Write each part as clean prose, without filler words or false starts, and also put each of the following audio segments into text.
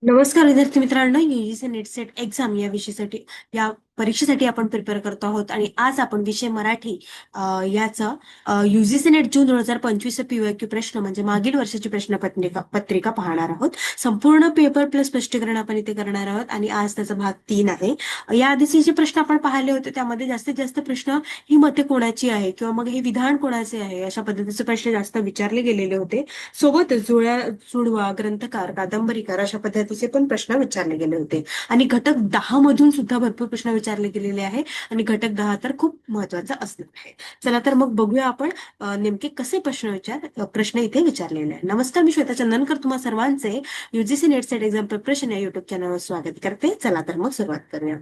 नमस्कार विद्यार्थी मित्रांनो, यूजीसी नेट सेट एक्झाम या परीक्षेसाठी आपण प्रिपेअर करतो आहोत आणि आज आपण विषय मराठी याचा यूजीसी नेट जून 2025 पीवायक्यू प्रश्न म्हणजे मागील वर्षाची प्रश्न पत्रिका पाहणार आहोत. संपूर्ण पेपर प्लस स्पष्टीकरण आपण इथे करणार आहोत आणि आज त्याचा भाग 3 आहे. या आधीचे जे प्रश्न आपण पाहिले होते त्यामध्ये जास्तीत जास्त प्रश्न ही मते कोणाची आहे किंवा मग हे विधान कोणाचे आहे अशा पद्धतीचे प्रश्न जास्त विचारले गेलेले होते. सोबतच जुळवा, ग्रंथकार, कादंबरीकार अशा पद्धतीचे पण प्रश्न विचारले गेले होते आणि घटक 10 मधून सुद्धा भरपूर प्रश्न विचारले गेलेले आहे आणि घटक 10 तर खूप महत्वाचा असणार आहे. चला तर मग बघूया आपण नेमके कसे प्रश्न इथे विचारलेले आहे. नमस्कार, मी श्वेता चंदनकर तुम्हा सर्वांचे UGC net set exam preparation या युट्यूब चॅनलवर स्वागत करते. चला तर मग सुरुवात करूया.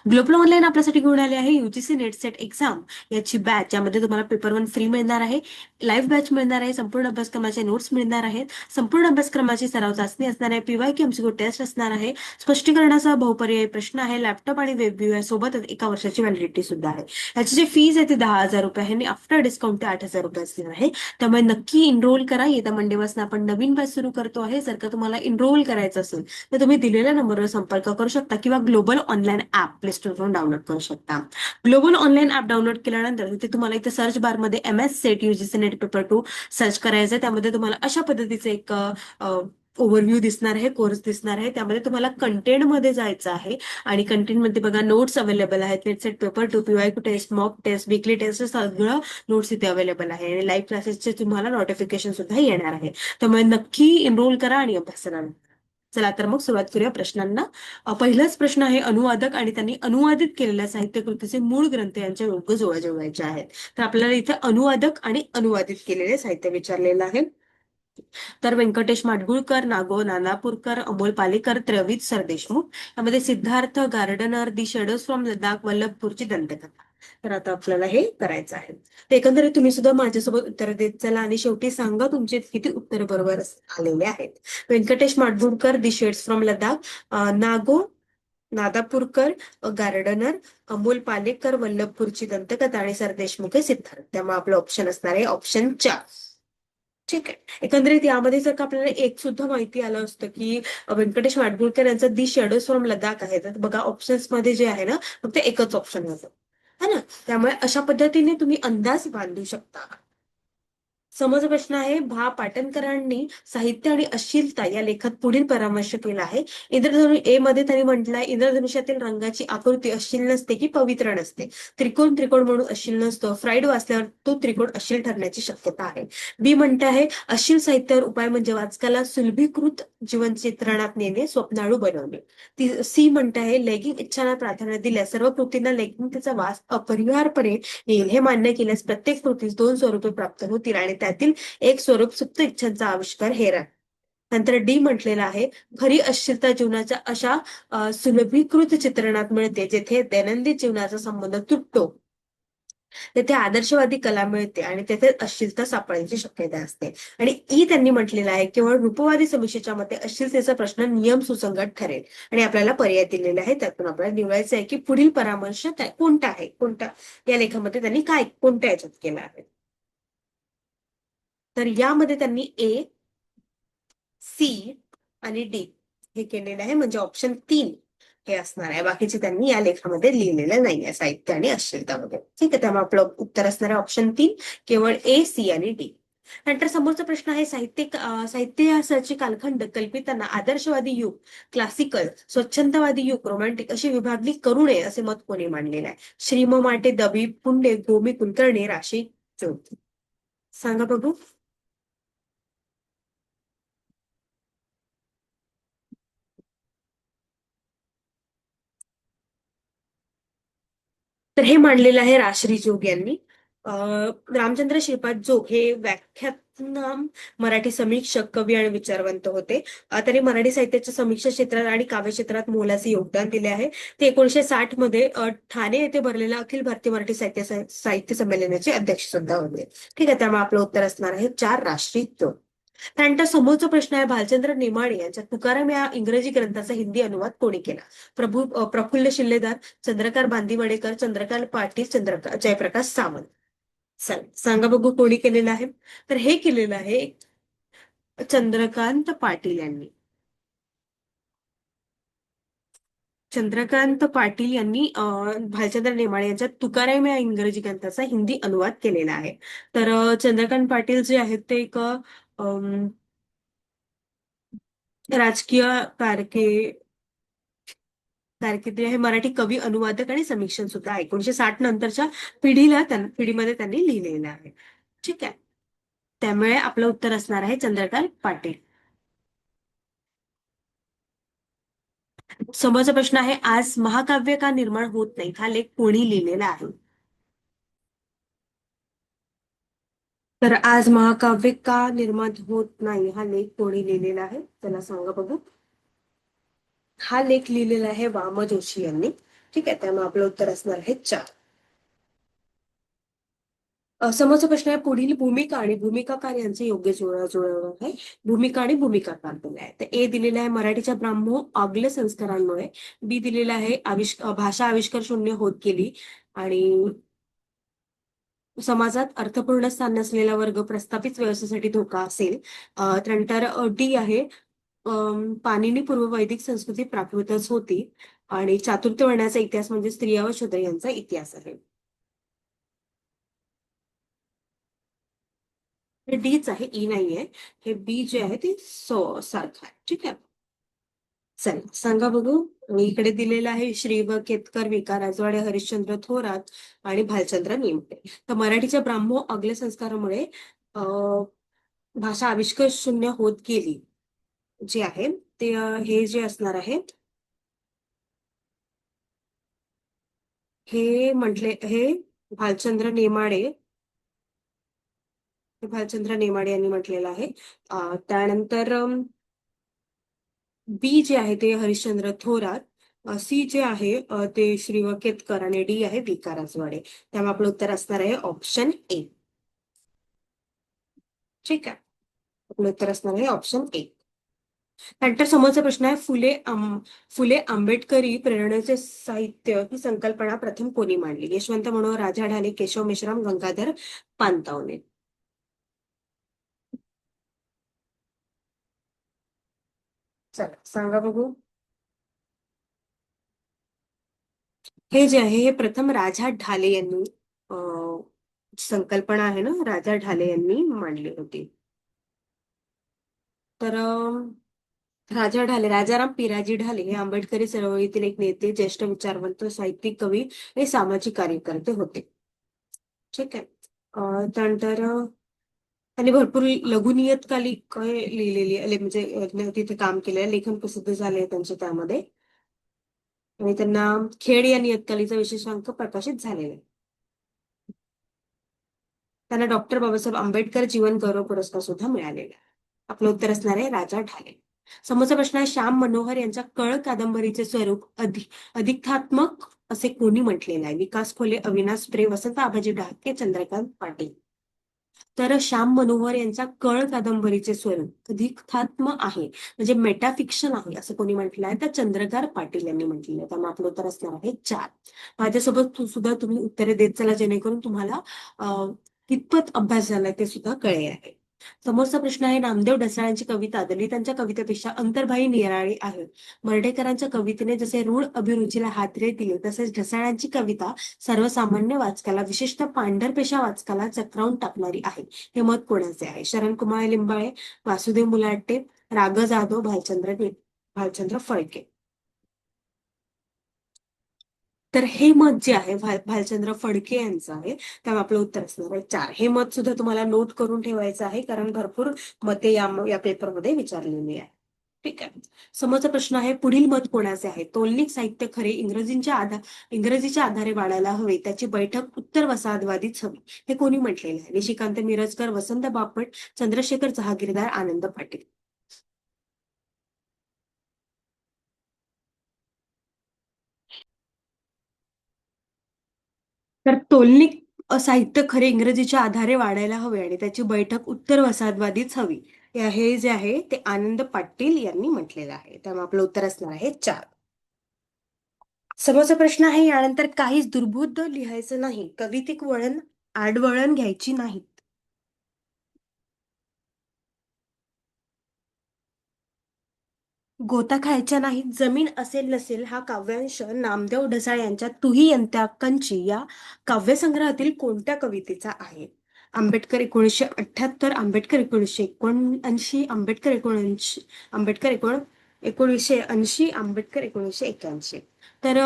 ग्लोबल ऑनलाईन आपल्यासाठी घेऊन आले आहे यूजीसी नेट सेट एक्झाम याची बॅच, यामध्ये तुम्हाला पेपर 1 फ्री मिळणार आहे, लाईव्ह बॅच मिळणार आहे, संपूर्ण अभ्यासक्रमाचे नोट्स मिळणार आहेत, संपूर्ण अभ्यासक्रमाची सराव चाचणी असणार आहे, पीवायक्यू एमसीक्यू टेस्ट असणार आहे, स्पष्टीकरणाचा बहुपर्यायी प्रश्न आहे, लॅपटॉप आणि वेब व्ह्यू आहे, सोबतच 1 वर्षाची व्हॅलिडिटी सुद्धा आहे. याची जी फीज आहे ती 10,000 रुपये आहे आणि आफ्टर डिस्काउंट ते 8,000 रुपये असणार आहे. त्यामुळे नक्की इनरोल करा. येत्या मंडेपासून आपण नवीन बॅच सुरू करतो आहे. जर का तुम्हाला इनरोल करायचं असेल तर तुम्ही दिलेल्या नंबरवर संपर्क करू शकता किंवा ग्लोबल ऑनलाईन ऍप प्ले स्टोरवरून डाउनलोड करू शकता. ग्लोबल ऑनलाईन ऍप डाउनलोड केल्यानंतर तिथे तुम्हाला इथे सर्च बारमध्ये MS set UGC net paper 2 search करायचं आहे. त्यामध्ये तुम्हाला अशा पद्धतीचे एक ओव्हरव्ह्यू दिसणार आहे, कोर्स दिसणार आहे. त्यामध्ये तुम्हाला कंटेंटमध्ये जायचं आहे आणि कंटेंटमध्ये बघा नोट्स अवेलेबल आहेत, NET SET paper 2, PYQ test, mock test, weekly test सगळं नोट्स इथे अवेलेबल आहे आणि लाईव्ह क्लासेसचे तुम्हाला नोटिफिकेशन सुद्धा येणार आहे. त्यामुळे नक्की एनरोल करा आणि अभ्यास करा. चला तर मग सुरुवात करूया प्रश्नांना. पहिलाच प्रश्न आहे अनुवादक आणि त्यांनी अनुवादित केलेल्या साहित्यकृतीचे मूळ ग्रंथ यांच्या योग्य जोड्या जुळवायच्या आहेत. तर आपल्याला इथे अनुवादक आणि अनुवादित केलेले साहित्य विचारलेलं आहे. तर व्यंकटेश माडगुळकर, नानापूरकर, अमोल पालेकर, त्रवित सरदेशमुख. यामध्ये Siddharth Gardner, the shadows from Ladakh, वल्लभपूरची दंतकथा. तर आता आपल्याला हे करायचं आहे. तर एकंदरीत तुम्ही सुद्धा माझ्यासोबत उत्तर देत चला आणि शेवटी सांगा तुमचे किती उत्तर बरोबर आलेले आहेत. Venkatesh Madgulkar, the shades from Ladakh, Nadapurkar, Gardner, Amol Palekar, वल्लभपूरची दंतकथा आणि सरदेशमुख हे सिद्धार्थ. त्यामुळे आपलं ऑप्शन असणार आहे ऑप्शन 4. ठीक आहे. एकंदरीत यामध्ये जर का आपल्याला एक सुद्धा माहिती आलं असतं की व्यंकटेश माडगुळकर यांचं दी शेडोज फ्रॉम लडाख आहे, तर बघा ऑप्शन्स मध्ये जे आहे ना फक्त एकच ऑप्शन होतं, है ना. त्यामुळे अशा पद्धतीने तुम्ही अंदाज बांधू शकता. समज प्रश्न आहे, भा पाटणकरांनी साहित्य आणि अश्लीलता या लेखात पुढील परामर्श केला आहे. ए मध्ये त्यांनी म्हटलंय इंद्रधनुष्यातील रंगाची आकृती अश्लील नसते की पवित्र नसते. त्रिकोण त्रिकोण म्हणून अश्लील नसतो. फ्राईड वाचल्यावर तो त्रिकोण अश्लील ठरण्याची शक्यता आहे. बी म्हणते आहे अश्लील साहित्यावर उपाय म्हणजे वाचकाला सुलभीकृत जीवन चित्रणात नेणे, स्वप्नाळू बनवणे. सी म्हणते आहे लैंगिक इच्छांना प्राधान्य दिल्यास सर्व कृतींना लैंगिकतेचा वास अपरिहार्यपणे येईल. हे मान्य केल्यास प्रत्येक कृतीस 2 स्वरूपे प्राप्त होतील आणि त्यातील एक स्वरूप सुप्त इच्छांचा आविष्कार हे राहील. नंतर डी म्हटलेलं आहे खरी अश्लीलता जीवनाच्या अशा सुलभीकृत चित्रणात मिळते जेथे दैनंदिन जीवनाचा संबंध तुटतो, तेथे आदर्शवादी कला मिळते आणि तेथे अश्लीलता सापडण्याची शक्यता असते. आणि ई त्यांनी म्हटलेलं आहे केवळ रूपवादी समीक्षेच्या मते अश्लीलतेचा प्रश्न नियम सुसंगत ठरेल आणि आपल्याला पर्याय दिलेले आहे. त्यातून आपल्याला निवडायचं आहे की पुढील परामर्श कोणता आहे, कोणत्या या लेखामध्ये त्यांनी कोणत्या याच्यात केला आहे. तर यामध्ये त्यांनी ए, सी आणि डी हे केलेले आहे, म्हणजे ऑप्शन 3 हे असणार आहे. बाकीचे त्यांनी या लेखामध्ये लिहिलेलं नाहीये साहित्य आणि अश्लीलतामध्ये. ठीक आहे. त्यामुळे आपलं उत्तर असणार आहे ऑप्शन 3, केवळ ए, सी आणि डी. नंतर समोरचा प्रश्न आहे साहित्याची कालखंड कल्पिताना आदर्शवादी युग, क्लासिकल, स्वच्छंदवादी युग, रोमॅन्टिक अशी विभागणी करू नये असे मत कोणी मांडलेलं आहे. श्रीम माटे, दबी, पुंडे, गोमी, कुलकर्णी, राशी, चौथी. सांगा बघू. तर हे मांडलेलं आहे राश्री जोग यांनी. रामचंद्र श्रीपाद जोग हे व्याख्यातनाम, मराठी समीक्षक, कवी आणि विचारवंत होते. त्यांनी मराठी साहित्याच्या समीक्षा क्षेत्रात आणि काव्य क्षेत्रात मोलाचे योगदान दिले आहे. ते 1960 मध्ये ठाणे येथे भरलेल्या अखिल भारतीय मराठी साहित्य संमेलनाचे अध्यक्ष सुद्धा होते. ठीक आहे. त्यामुळे आपलं उत्तर असणार आहे 4, राष्ट्रीय जोग. त्यानंतर समोरचा प्रश्न आहे भालचंद्र नेमाडे यांच्या तुकाराम या इंग्रजी ग्रंथाचा हिंदी अनुवाद कोणी केला. प्रफुल्ल शिलेदार, चंद्रकांत बांदिवडेकर, चंद्रकांत पाटील, जयप्रकाश सावंत. सांगा बघू कोणी केलेलं आहे. तर हे केलेलं आहे चंद्रकांत पाटील यांनी. चंद्रकांत पाटील यांनी भालचंद्र नेमाडे यांच्या तुकाराम या इंग्रजी ग्रंथाचा हिंदी अनुवाद केलेला आहे. तर चंद्रकांत पाटील जे आहेत ते एक राजकीय कारके कारकिर्दी आहे, मराठी कवी, अनुवादक आणि समीक्षक सुद्धा आहे. 1960 नंतरच्या पिढीमध्ये त्यांनी लिहिलेलं आहे. ठीक आहे. त्यामुळे आपलं उत्तर असणार आहे चंद्रकांत पाटील. समोरचा प्रश्न आहे, आज महाकाव्य का निर्माण होत नाही, हा लेख कोणी लिहिलेला आहे? तर आज महाकाव्य का निर्माण होत नाही, हा लेख कोणी लिहिलेला आहे? त्याला सांगा बघू. हा लेख लिहिलेला आहे वाम जोशी यांनी. ठीक आहे. त्यामुळे आपलं उत्तर असणार आहे 4. समोरचा प्रश्न आहे, पुढील भूमिका आणि भूमिकाकार यांचे योग्य जुळवणं आहे. भूमिका आणि भूमिकाकार दिले आहे. तर ए दिलेला आहे, मराठीच्या ब्राह्मो आग्ल संस्कारांमुळे. बी दिलेला आहे, भाषा आविष्कार शून्य होत गेली आणि समाजात अर्थपूर्ण स्थान नसलेला वर्ग प्रस्थापित व्यवस्थेसाठी धोका असेल. त्यानंतर डी आहे, पाणिनी पूर्व वैदिक संस्कृती प्राकृतच होती आणि चातुर्थ वर्णाचा इतिहास म्हणजे स्त्रिया व शूद्र यांचा इतिहास आहे. हे डीच आहे, ई नाहीये. हे बी जे आहे ते सारखं आहे. ठीक आहे. चला सांगा बघू. मी इकडे दिलेलं आहे, श्री व केतकर, विका राजवाडे, हरिश्चंद्र थोरात आणि भालचंद्र नेमटे. तर मराठीच्या ब्राह्मो अग्ल संस्कारामुळे भाषा आविष्कार शून्य होत गेली जे आहे ते हे जे असणार आहे, हे म्हटले हे भालचंद्र नेमाडे भालचंद्र नेमाडे यांनी म्हटलेलं आहे. त्यानंतर बी जे आहे ते हरिश्चंद्र थोरात, सी जे आहे ते श्री व केतकर आणि डी आहे विका राजवाडे. त्यामुळे आपलं उत्तर असणार आहे ऑप्शन ए. ठीक आहे. आपलं उत्तर असणार आहे ऑप्शन ए. त्यानंतर समोरचा प्रश्न आहे, फुले आंबेडकरी प्रेरणेचे साहित्य ही संकल्पना प्रथम कोणी मांडली? यशवंत मनोहर, राजा ढाले, केशव मेश्राम, गंगाधर पानतावणे. चला सांगा बघू. हे जे आहे हे प्रथम राजा ढाले यांनी संकल्पना आहे ना, राजा ढाले यांनी मांडली होती. तर राजा ढाले, राजाराम पिराजी ढाले हे आंबेडकरी चळवळीतील एक नेते, ज्येष्ठ विचारवंत, साहित्यिक, कवी आणि सामाजिक कार्यकर्ते होते. ठीक आहे. त्यानंतर त्यांनी भरपूर लघुनियतकालिक लिहिलेली म्हणजे तिथे काम केलंय, लेखन प्रसिद्ध झाले त्यांचे त्यामध्ये. आणि त्यांना खेड या नियतकालीचा विशेषांक प्रकाशित झालेला आहे. त्यांना डॉक्टर बाबासाहेब आंबेडकर जीवन गौरव पुरस्कार सुद्धा मिळालेला आहे. आपलं उत्तर असणार आहे राजा ढाले. समोरचा प्रश्न आहे, श्याम मनोहर यांच्या कळ कादंबरीचे स्वरूप अधिकतात्मक असे कोणी म्हटलेलं आहे? विकास खोले, अविनाश प्रे, वसंत आबाजी डहाके, चंद्रकांत पाटील. तर श्याम मनोहर यांच्या कळ कादंबरीचे स्वरूप अधिकतात्म आहे, म्हणजे मेटाफिक्शन आहे असं कोणी म्हटलं आहे? तर चंद्रकांत पाटील यांनी म्हटलेलं आहे. त्यामुळे आपलं उत्तर असणार आहे 4. माझ्यासोबत सुद्धा तुम्ही उत्तरे देत चला, जेणेकरून तुम्हाला कितपत अभ्यास झालाय ते सुद्धा कळले आहे. समोरचा प्रश्न आहे, नामदेव ढसाळांची कविता दलितांच्या कवितेपेक्षा अंतर्बाही निराळी आहे. मर्ढेकरांच्या कवितेने जसे रूढ अभिरुचीला हातरे दिले, तसेच ढसाळांची कविता सर्वसामान्य वाचकाला, विशेषतः पांढरपेशा वाचकाला चक्रावून टाकणारी आहे. हे मत कोणाचे आहे? शरणकुमार लिंबाळे, वासुदेव मुलाटे, राग जाधव, भालचंद्र फडके. तर हे मत जे आहे भालचंद्र फडके यांचं आहे. त्यामुळे आपलं उत्तर असणार आहे 4. हे मत सुद्धा तुम्हाला नोट करून ठेवायचं आहे, कारण भरपूर मते या पेपरमध्ये विचारलेली आहे. ठीक आहे. समोरचा प्रश्न आहे, पुढील मत कोणाचे आहे? तोलनिक साहित्य खरे इंग्रजीच्या आधारे वाढायला हवे, त्याची बैठक उत्तर वसाहतवादीच हवी, हे कोणी म्हटलेलं आहे? निशिकांत मिरजकर, वसंत बापट, चंद्रशेखर जहागीरदार, आनंद पाटील. तर तोलनिक साहित्य खरे इंग्रजीच्या आधारे वाढायला हवे आणि त्याची बैठक उत्तर वसाहतवादीच हवी, हे जे आहे ते आनंद पाटील यांनी म्हटलेलं आहे. त्यामुळे आपलं उत्तर असणार आहे 4. समोरचा प्रश्न आहे, यानंतर काहीच दुर्बोध लिहायचं नाही, कवितिक वळण आडवळण घ्यायची नाहीत. गोता खायच्या नाही जमीन असेल नसेल हा काव्यांश नामदेव ढसाळ यांच्या तुही अंत्याकंची या काव्यसंग्रहातील कोणत्या कवितेचा आहे? आंबेडकर 1978, आंबेडकर 1979, आंबेडकर 19 आंबेडकर 1980, आंबेडकर 1981. तर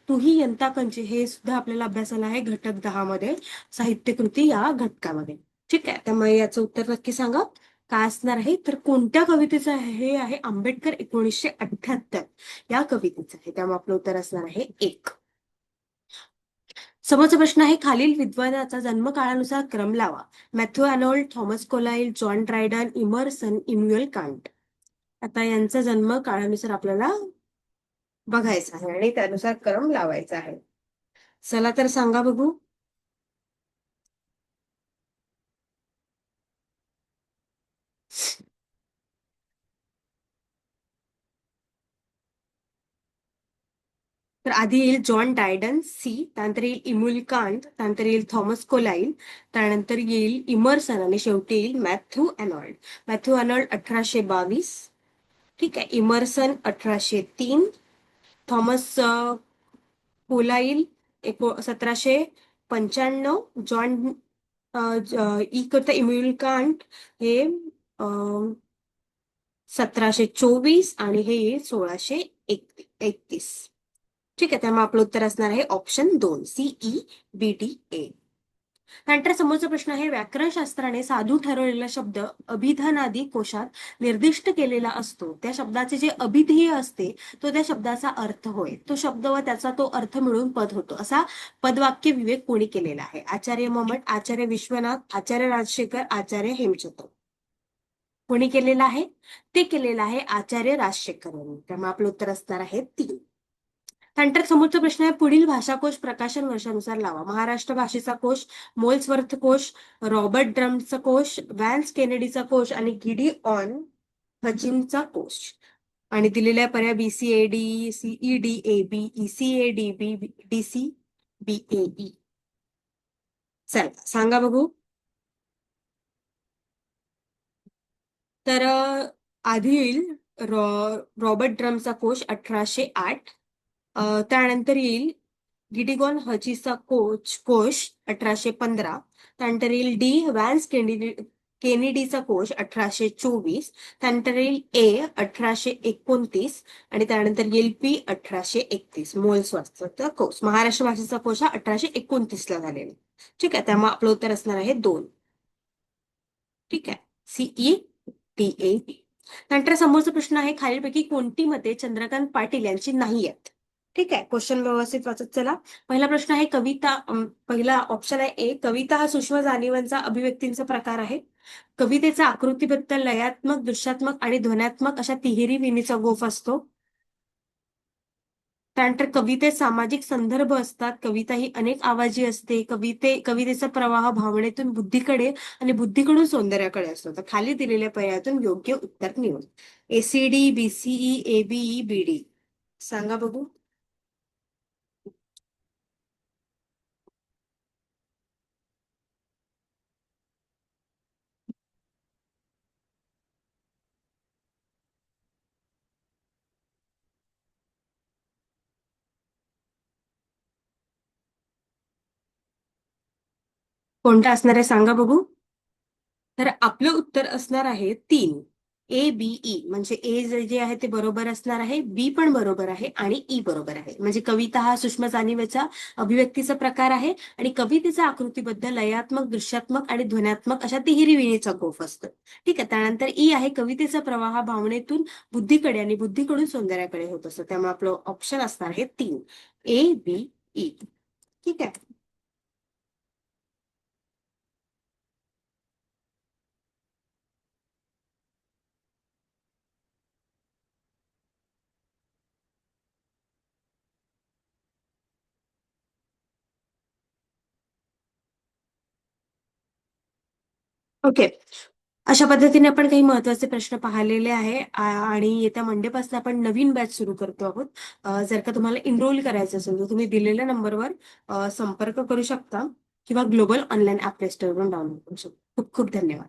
तुही यंताकंची हे सुद्धा आपल्याला अभ्यासाला आहे घटक 10 मध्ये, साहित्यकृती या घटकामध्ये. ठीक आहे, त्यामुळे याचं उत्तर नक्की सांगा काय असणार आहे. तर कोणत्या कवितेचं हे आहे? आंबेडकर 1978 या कवितेचं आहे. त्यामुळे आपलं उत्तर असणार आहे 1. समोरचा प्रश्न आहे खालील विद्वानाचा जन्मकाळानुसार क्रम लावा. Matthew Arnold, Thomas Carlyle, John Dryden, Emerson, Immanuel Kant. आता यांचा जन्म काळानुसार आपल्याला बघायचा आहे आणि त्यानुसार क्रम लावायचा आहे. चला तर सांगा बघू. तर आधी येईल जॉन डायडन सी, त्यानंतर येईल इम्युल कांट, त्यानंतर येईल थॉमस कोलाइल, त्यानंतर येईल इमर्सन आणि शेवटी येईल मॅथ्यू अर्नोल्ड. मॅथ्यू अर्नोल्ड 1822, ठीक आहे. इमर्सन 1803, थॉमस कोलाइल 1795, जॉन ई करता इम्युल कांट हे 1724 आणि हे येईल 1631. ठीक आहे, त्यामुळे आपलं उत्तर असणार आहे ऑप्शन 2 CEBDA. त्यानंतर समोरचा प्रश्न आहे व्याकरणशास्त्राने साधू ठरवलेला शब्द अभिधनादी कोशात निर्दिष्ट केलेला असतो त्या शब्दाचे जे अभिधेय असते तो त्या शब्दाचा अर्थ होय. तो शब्द व त्याचा तो अर्थ मिळून पद होतो असा पदवाक्य विवेक कोणी केलेला आहे? आचार्य ममट, आचार्य विश्वनाथ, आचार्य राजशेखर, आचार्य हेमचंद्र. कोणी केलेला आहे? ते केलेलं आहे आचार्य राजशेखर यांनी. त्यामुळे आपलं उत्तर असणार आहे 3. त्यानंतर समोरचा प्रश्न आहे पुढील भाषाकोश प्रकाशन वर्षानुसार लावा. महाराष्ट्र भाषेचा कोश, मोल्सवर्थ कोश, रॉबर्ट ड्रमचा कोश, व्हॅन्स केनेडीचा कोश आणि गिडी ऑन हचिनचा कोश. आणि दिलेल्या पर्याय BCAD, CEDAB, ECADB, DCBAE. चला सांगा बघू. तर आधी येईल रॉबर्ट ड्रमचा कोश 1808, त्यानंतर येईल गिडिगॉन हचीचा कोश 1815, त्यानंतर येईल व्हॅन्स केनेडीचा कोश 1824, त्यानंतर येईल A 1829 आणि त्यानंतर येईल P 1831. मोल्सवर्थचा कोश. महाराष्ट्र भाषेचा कोश हा 1829 ला झालेला. ठीक आहे, त्यामुळे आपलं उत्तर असणार आहे 2. ठीक आहे, CEDAB. नंतर समोरचा प्रश्न आहे खालीलपैकी कोणती मते चंद्रकांत पाटील यांची नाही आहेत? ठीक आहे, क्वेश्चन व्यवस्थित वाचत चला. पहिला प्रश्न आहे कविता, पहिला ऑप्शन आहे A, कविता हा सूक्ष्म जाणीवांचा अभिव्यक्तींचा प्रकार आहे. कवितेचा आकृतीबद्ध, लयात्मक, दृश्यात्मक आणि ध्वन्यात्मक अशा तिहेरी विणीचा गोफ असतो. त्यानंतर कवितेत सामाजिक संदर्भ असतात. कविता ही अनेक आवाजी असते. कवितेचा प्रवाह भावनेतून बुद्धीकडे आणि बुद्धीकडून सौंदर्याकडे असतो. तर खाली दिलेल्या पर्यायातून योग्य उत्तर निवड. ACD, BCE, ABE, BD. सांगा बघू. कोणता असणार आहे सांगा बघू. तर आपलं उत्तर असणार आहे 3. ABE म्हणजे ए जे आहे ते बरोबर असणार आहे, बी पण बरोबर आहे आणि ई बरोबर आहे. म्हणजे कविता हा सूक्ष्म जाणीवेचा अभिव्यक्तीचा प्रकार आहे आणि कवितेचा आकृतीबद्ध, लयात्मक, दृश्यात्मक आणि ध्वन्यात्मक अशा तिहेरी विणीचा गोफ असतो. ठीक आहे, त्यानंतर ई आहे कवितेचा प्रवाह भावनेतून बुद्धीकडे आणि बुद्धीकडून सौंदर्याकडे होत असतो. त्यामुळे आपलं ऑप्शन असणार आहे 3 ABE. ठीक आहे. ओके, अशा पद्धतीने आपण काही महत्वाचे प्रश्न पाहिलेले आहे आणि येत्या मंडेपासून आपण नवीन बॅच सुरू करतो आहोत. जर का तुम्हाला इनरोल करायचं असेल तर तुम्ही दिलेल्या नंबरवर संपर्क करू शकता किंवा ग्लोबल ऑनलाईन ऍप प्ले स्टोअरवरून डाउनलोड करू शकता. खूप खूप धन्यवाद.